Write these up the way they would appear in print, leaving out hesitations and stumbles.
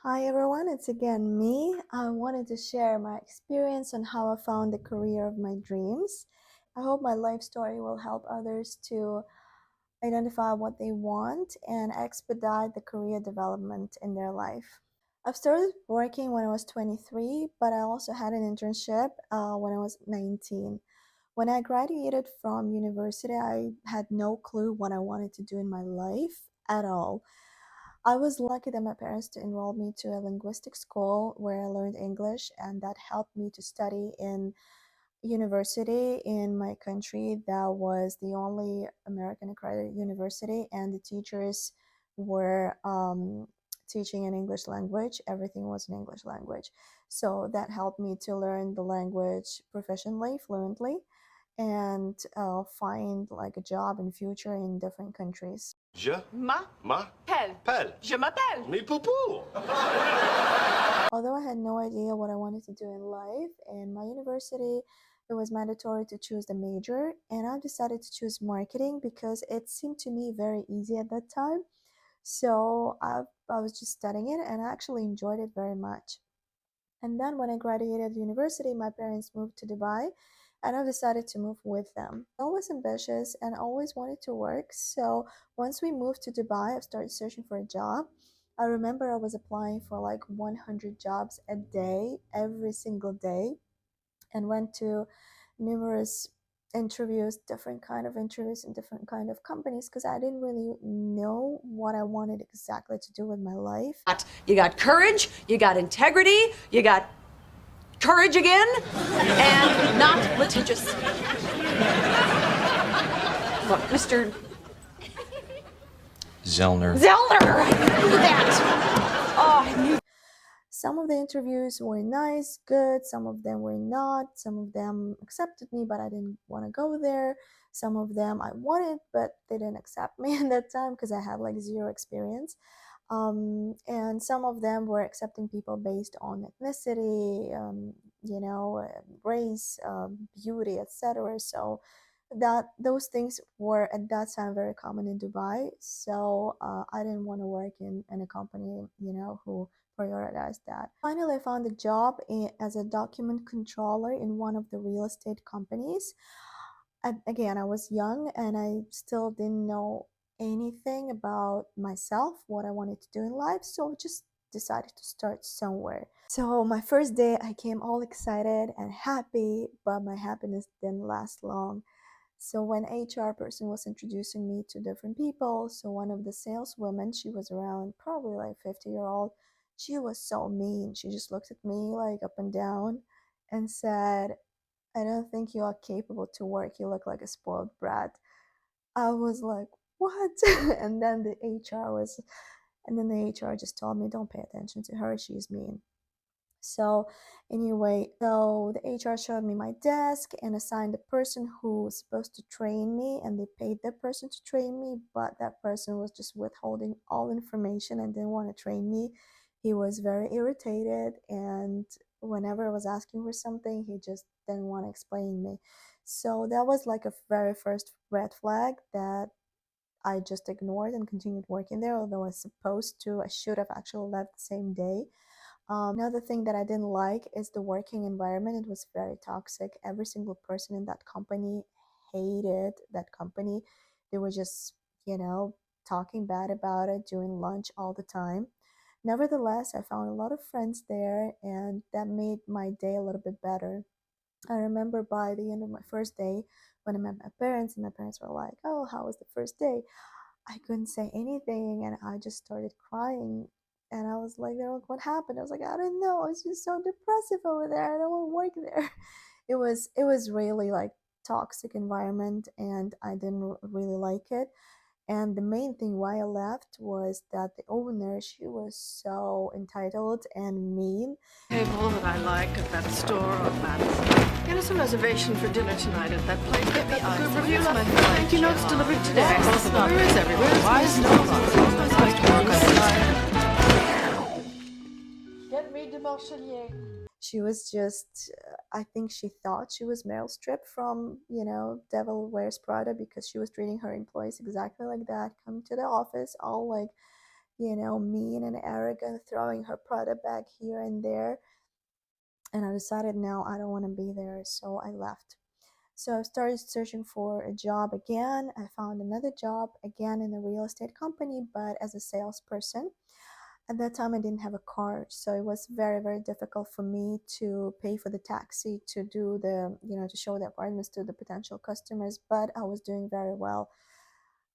Hi everyone, it's again me. I wanted to share my experience on how I found the career of my dreams. I hope my life story will help others to identify what they want and expedite the career development in their life. I've started working when I was 23, but I also had an internship when I was 19. When I graduated from university, I had no clue what I wanted to do in my life at all. I was lucky that my parents to enroll me to a linguistic school where I learned English, and that helped me to study in university in my country that was the only American accredited university, and the teachers were teaching an English language. Everything was in English language. So that helped me to learn the language proficiently, fluently, and find like a job in future in different countries. Je Ma m'appelle. pelle. Je m'appelle. Mais poupou! Although I had no idea what I wanted to do in life, in my university, it was mandatory to choose the major, and I decided to choose marketing because it seemed to me very easy at that time. So I was just studying it, and I actually enjoyed it very much. And then when I graduated university, my parents moved to Dubai, and I decided to move with them. Always ambitious and always wanted to work. So once we moved to Dubai, I started searching for a job. I remember I was applying for like 100 jobs a day, every single day, and went to numerous interviews, different kind of interviews in different kind of companies because I didn't really know what I wanted exactly to do with my life. You got courage, you got integrity, you got courage again, and not litigious. Look, Mr. Zellner. Zellner! I knew that! Oh, I knew. Some of the interviews were nice, good, some of them were not. Some of them accepted me, but I didn't want to go there. Some of them I wanted, but they didn't accept me at that time because I had like zero experience. And some of them were accepting people based on ethnicity, race, beauty, etc. So that those things were at that time very common in Dubai. So I didn't want to work in a company, who prioritize that. Finally, I found a job as a document controller in one of the real estate companies. And again, I was young and I still didn't know anything about myself, what I wanted to do in life. So I just decided to start somewhere. So my first day, I came all excited and happy, but my happiness didn't last long. So when HR person was introducing me to different people, so one of the saleswomen, she was around probably like 50-year-old, she was so mean. She just looked at me like up and down and said, I don't think you are capable to work. You look like a spoiled brat. I was like, what? and then the HR was, and then the HR just told me, don't pay attention to her. She's mean. So anyway, so the HR showed me my desk and assigned a person who was supposed to train me, and they paid that person to train me, but that person was just withholding all information and didn't want to train me. He was very irritated, and whenever I was asking for something, he just didn't want to explain me. So that was like a very first red flag that I just ignored and continued working there, although I was supposed to, I should have actually left the same day. Another thing that I didn't like is the working environment. It was very toxic. Every single person in that company hated that company. They were just, talking bad about it, doing lunch all the time. Nevertheless, I found a lot of friends there, and that made my day a little bit better. I remember by the end of my first day, when I met my parents, and my parents were like, "Oh, how was the first day?" I couldn't say anything, and I just started crying. And I was like, they're like, what happened? I was like, I don't know. It's just so depressive over there. I don't want to work there. It was really like toxic environment, and I didn't really like it. And the main thing why I left was that the owner, she was so entitled and mean. Table that I like at that store on Madison. Get us a reservation for dinner tonight at that place. Get me ice. Good review. My thank you notes delivered today. Where is everyone? Why is no one? I'm supposed to work on it. Get me de Marchelier. She was just, I think she thought she was Meryl Streep from, Devil Wears Prada, because she was treating her employees exactly like that. Come to the office all like mean and arrogant, throwing her Prada bag here and there. And I decided, no, I don't want to be there, so I left. So I started searching for a job again. I found another job again in a real estate company, but as a salesperson. At that time, I didn't have a car, so it was very, very difficult for me to pay for the taxi to do to show the apartments to the potential customers, but I was doing very well.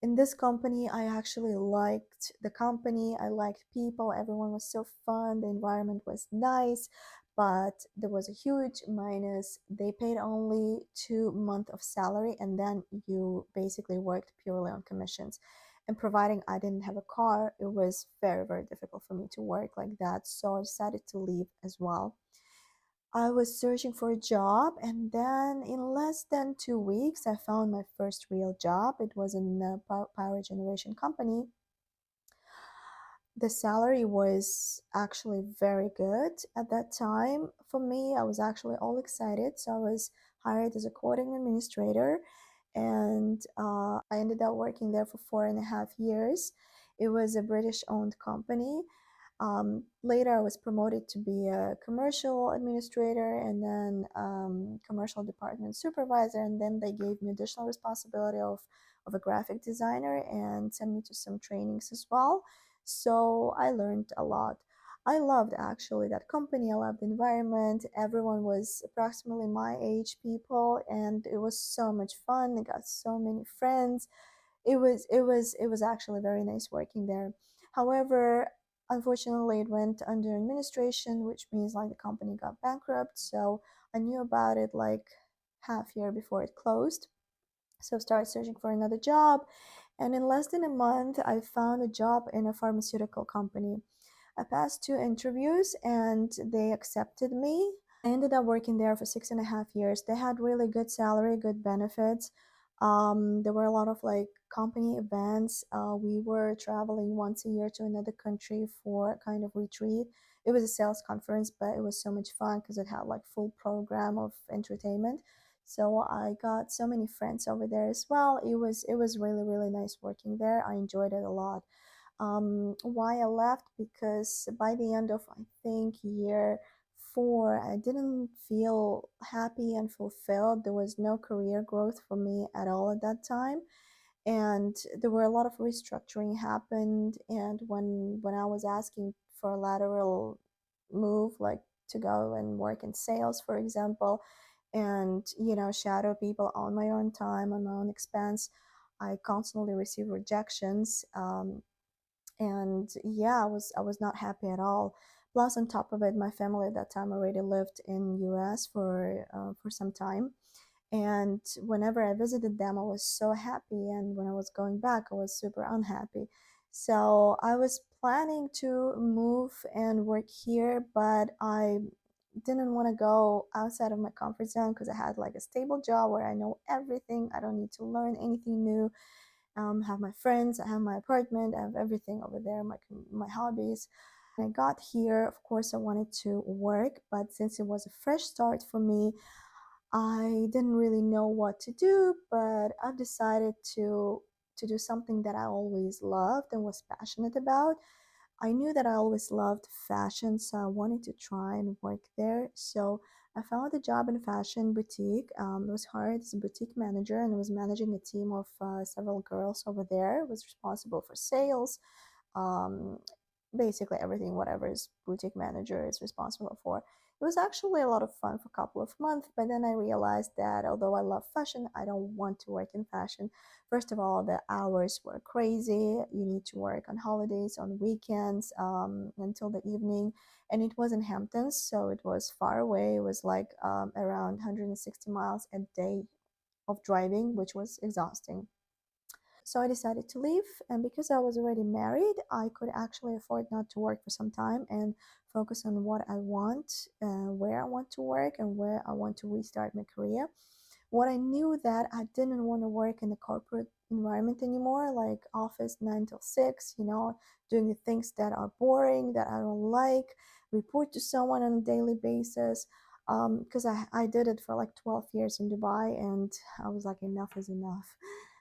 In this company, I actually liked the company, I liked people, everyone was so fun, the environment was nice, but there was a huge minus. They paid only 2 months of salary, and then you basically worked purely on commissions. And providing I didn't have a car, it was very, very difficult for me to work like that. So I decided to leave as well. I was searching for a job, and then in less than 2 weeks, I found my first real job. It was in a power generation company. The salary was actually very good at that time for me. I was actually all excited. So I was hired as a coding administrator, and I ended up working there for 4.5 years. It was a British owned company. Later, I was promoted to be a commercial administrator, and then commercial department supervisor, and then they gave me additional responsibility of a graphic designer and sent me to some trainings as well. So I learned a lot. I loved actually that company. I loved the environment. Everyone was approximately my age people, and it was so much fun. I got so many friends. It was actually very nice working there. However, unfortunately, it went under administration, which means like the company got bankrupt. So I knew about it like half year before it closed. So I started searching for another job, and in less than a month, I found a job in a pharmaceutical company. I passed 2 interviews and they accepted me. I ended up working there for 6.5 years. They had really good salary, good benefits. There were a lot of like company events. We were traveling once a year to another country for a kind of retreat. It was a sales conference, but it was so much fun because it had like full program of entertainment. So I got so many friends over there as well. It was really, really nice working there. I enjoyed it a lot. Why I left? Because by the end of, I think, year 4, I didn't feel happy and fulfilled. There was no career growth for me at all at that time, and there were a lot of restructuring happened. And when I was asking for a lateral move, like to go and work in sales, for example, and shadow people on my own time, on my own expense, I constantly received rejections. And yeah, I was not happy at all. Plus, on top of it, my family at that time already lived in US for some time, and whenever I visited them, I was so happy, and when I was going back, I was super unhappy. So I was planning to move and work here, but I didn't want to go outside of my comfort zone because I had like a stable job where I know everything. I don't need to learn anything new. Have my friends, I have my apartment, I have everything over there, my hobbies. When I got here, of course, I wanted to work, but since it was a fresh start for me, I didn't really know what to do. But I've decided to do something that I always loved and was passionate about. I knew that I always loved fashion, so I wanted to try and work there. So I found a job in a fashion boutique. It was hired as a boutique manager, and I was managing a team of several girls over there. I was responsible for sales, um, basically everything, whatever is boutique manager is responsible for. It was actually a lot of fun for a couple of months, but then I realized that although I love fashion, I don't want to work in fashion. First of all, the hours were crazy. You need to work on holidays, on weekends, until the evening. And it was in Hamptons, so it was far away. It was like around 160 miles a day of driving, which was exhausting. So I decided to leave, and because I was already married, I could actually afford not to work for some time and focus on what I want, where I want to work, and where I want to restart my career. What I knew that I didn't want to work in the corporate environment anymore, like office 9 till 6, doing the things that are boring, that I don't like, report to someone on a daily basis. Because I did it for like 12 years in Dubai, and I was like, enough is enough.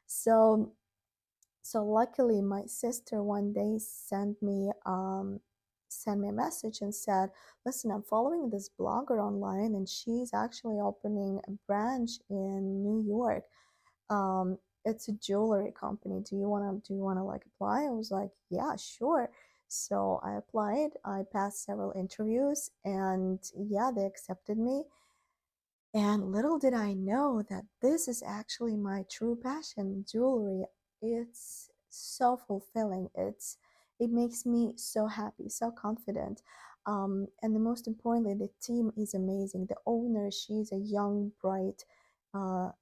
So So luckily, my sister one day sent me a message and said, "Listen, I'm following this blogger online, and she's actually opening a branch in New York. Um, it's a jewelry company. Do you wanna like apply?" I was like, "Yeah, sure." So I applied. I passed several interviews, and yeah, they accepted me. And little did I know that this is actually my true passion, jewelry. It's so fulfilling. It makes me so happy, so confident. And the most importantly, the team is amazing. The owner, she's a young, bright, uh,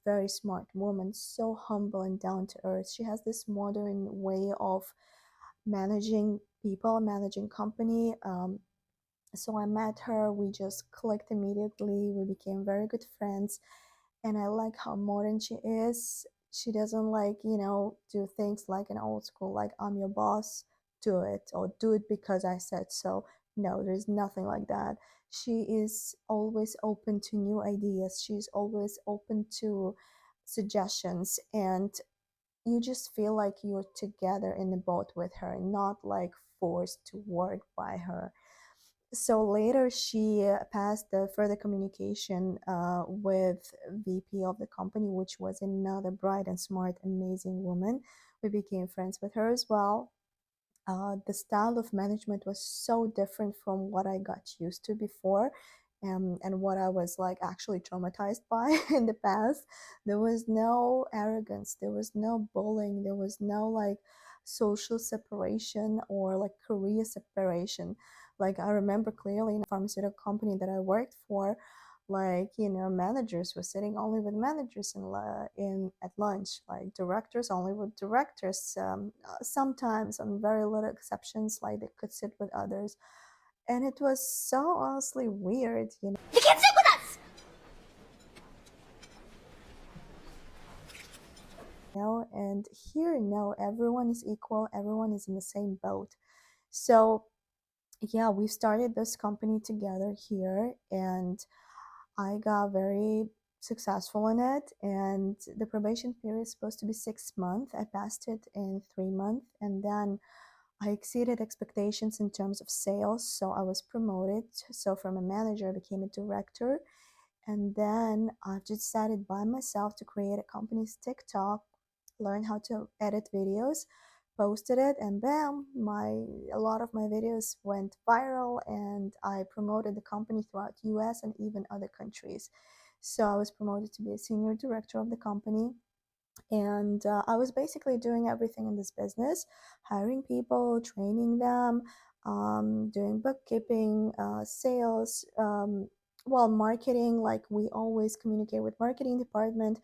very smart woman, so humble and down to earth. She has this modern way of managing people, managing company. So I met her, we just clicked immediately, we became very good friends, and I like how modern she is. She doesn't like, do things like an old school, like I'm your boss, do it, or do it because I said so. No, there's nothing like that. She is always open to new ideas, she's always open to suggestions, and you just feel like you're together in the boat with her, not like forced to work by her. So later she passed the further communication with VP of the company, which was another bright and smart, amazing woman. We became friends with her as well. The style of management was so different from what I got used to before, and what I was like actually traumatized by in the past. There was no arrogance, there was no bullying, there was no like social separation or like career separation. Like I remember clearly in a pharmaceutical company that I worked for, like managers were sitting only with managers in at lunch, like directors only with directors. Sometimes on very little exceptions, like they could sit with others, and it was so honestly weird. You can't sit with us! And here, no, everyone is equal, everyone is in the same boat. So yeah, we started this company together here, and I got very successful in it. And the probation period is supposed to be 6 months. I passed it in 3 months, and then I exceeded expectations in terms of sales. So I was promoted. So from a manager, I became a director. And then I decided by myself to create a company's TikTok, learn how to edit videos, posted it, and bam, a lot of my videos went viral, and I promoted the company throughout US and even other countries. So I was promoted to be a senior director of the company, and I was basically doing everything in this business, hiring people, training them, doing bookkeeping, sales, well, marketing. Like we always communicate with marketing department,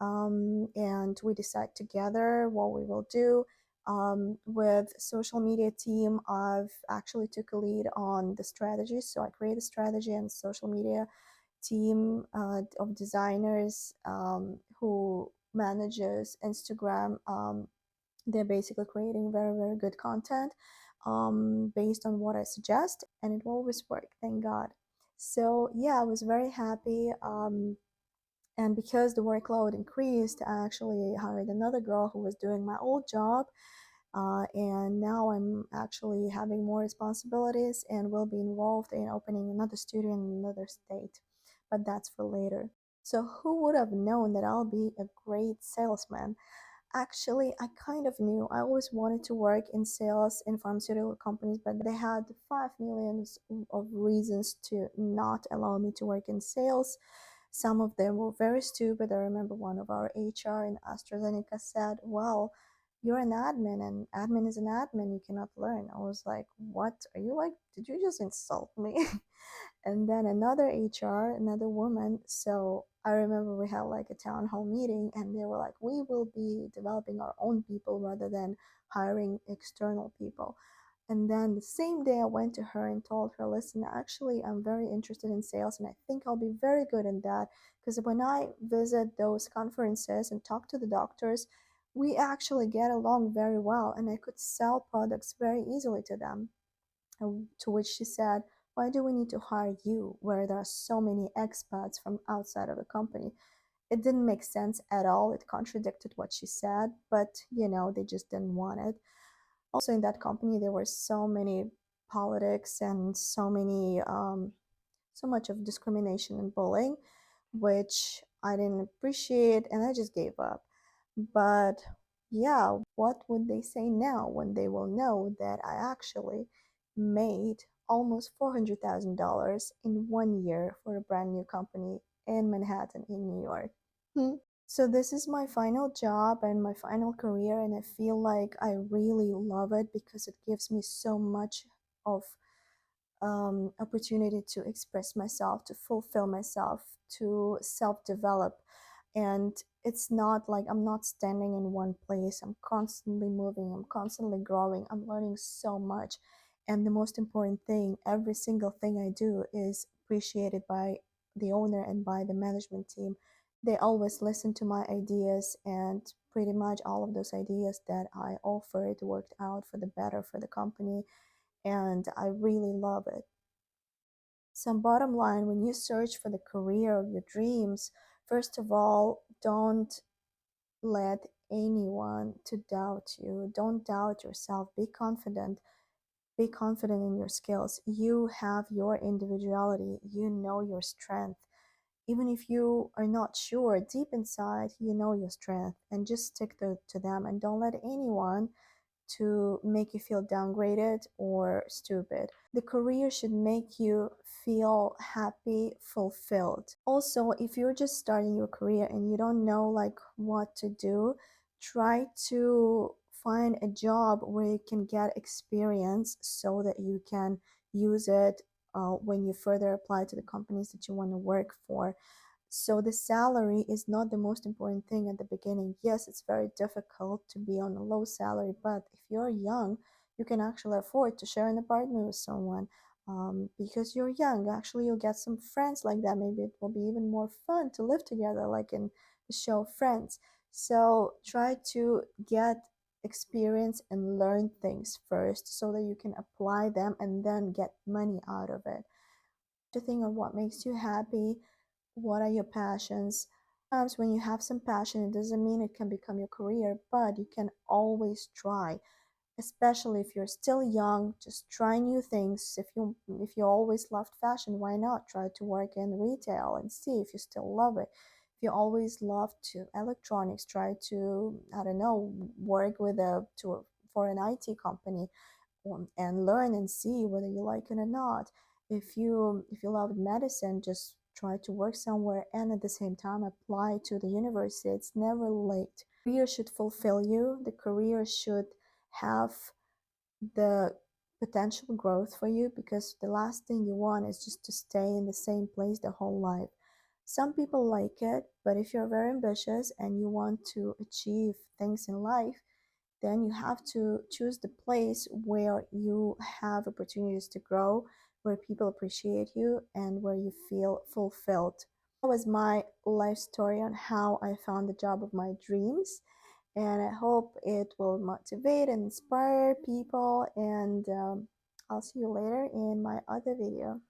and we decide together what we will do. With social media team, I've actually took a lead on the strategy, so I create a strategy and social media team of designers who manages Instagram. They're basically creating very, very good content based on what I suggest, and it always worked, thank God. So yeah, I was very happy. And because the workload increased, I actually hired another girl who was doing my old job. And now I'm actually having more responsibilities and will be involved in opening another studio in another state. But that's for later. So, who would have known that I'll be a great salesman? Actually, I kind of knew. I always wanted to work in sales in pharmaceutical companies, but they had 5 million of reasons to not allow me to work in sales. Some of them were very stupid. I remember one of our HR in AstraZeneca said, "Well, you're an admin, and admin is an admin. You cannot learn." I was like, "What? Are you like, did you just insult me?" And then another HR, another woman. So I remember we had like a town hall meeting, and they were like, "We will be developing our own people rather than hiring external people." And then the same day, I went to her and told her, "Listen, actually, I'm very interested in sales, and I think I'll be very good in that. Because when I visit those conferences and talk to the doctors, we actually get along very well, and I could sell products very easily to them." And to which she said, "Why do we need to hire you where there are so many expats from outside of the company? It didn't make sense at all. It contradicted what she said, but they just didn't want it. Also, in that company, there were so many politics and so much of discrimination and bullying, which I didn't appreciate, and I just gave up. But yeah, what would they say now when they will know that I actually made almost $400,000 in 1 year for a brand new company in Manhattan, in New York? Hmm. So this is my final job and my final career, and I feel like I really love it because it gives me so much of opportunity to express myself, to fulfill myself, to self-develop. And it's not like I'm not standing in one place. I'm constantly moving, I'm constantly growing, I'm learning so much. And the most important thing, every single thing I do is appreciated by the owner and by the management team. They always listen to my ideas, and pretty much all of those ideas that I offered worked out for the better for the company, and I really love it. Some bottom line, when you search for the career of your dreams, first of all, don't let anyone to doubt you. Don't doubt yourself. Be confident. Be confident in your skills. You have your individuality. You know your strength. Even if you are not sure, deep inside, you know your strength, and just stick to them, and don't let anyone to make you feel downgraded or stupid. The career should make you feel happy, fulfilled. Also, if you're just starting your career and you don't know like what to do, try to find a job where you can get experience so that you can use it when you further apply to the companies that you want to work for. So the salary is not the most important thing at the beginning. Yes, it's very difficult to be on a low salary, but if you're young, you can actually afford to share an apartment with someone, because you're young. Actually, you'll get some friends like that. Maybe it will be even more fun to live together, like in the show Friends. So try to get experience and learn things first so that you can apply them and then get money out of it. To think of what makes you happy, what are your passions. Sometimes when you have some passion, it doesn't mean it can become your career, but you can always try. Especially if you're still young, just try new things. If you always loved fashion, why not try to work in retail and see if you still love it. If you always loved to electronics, try to, I don't know, work with a to for an IT company, and learn and see whether you like it or not. If you love medicine, just try to work somewhere and at the same time apply to the university. It's never late. Career should fulfill you. The career should have the potential growth for you, because the last thing you want is just to stay in the same place the whole life. Some people like it, but if you're very ambitious and you want to achieve things in life, then you have to choose the place where you have opportunities to grow, where people appreciate you, and where you feel fulfilled. That was my life story on how I found the job of my dreams. And I hope it will motivate and inspire people. And I'll see you later in my other video.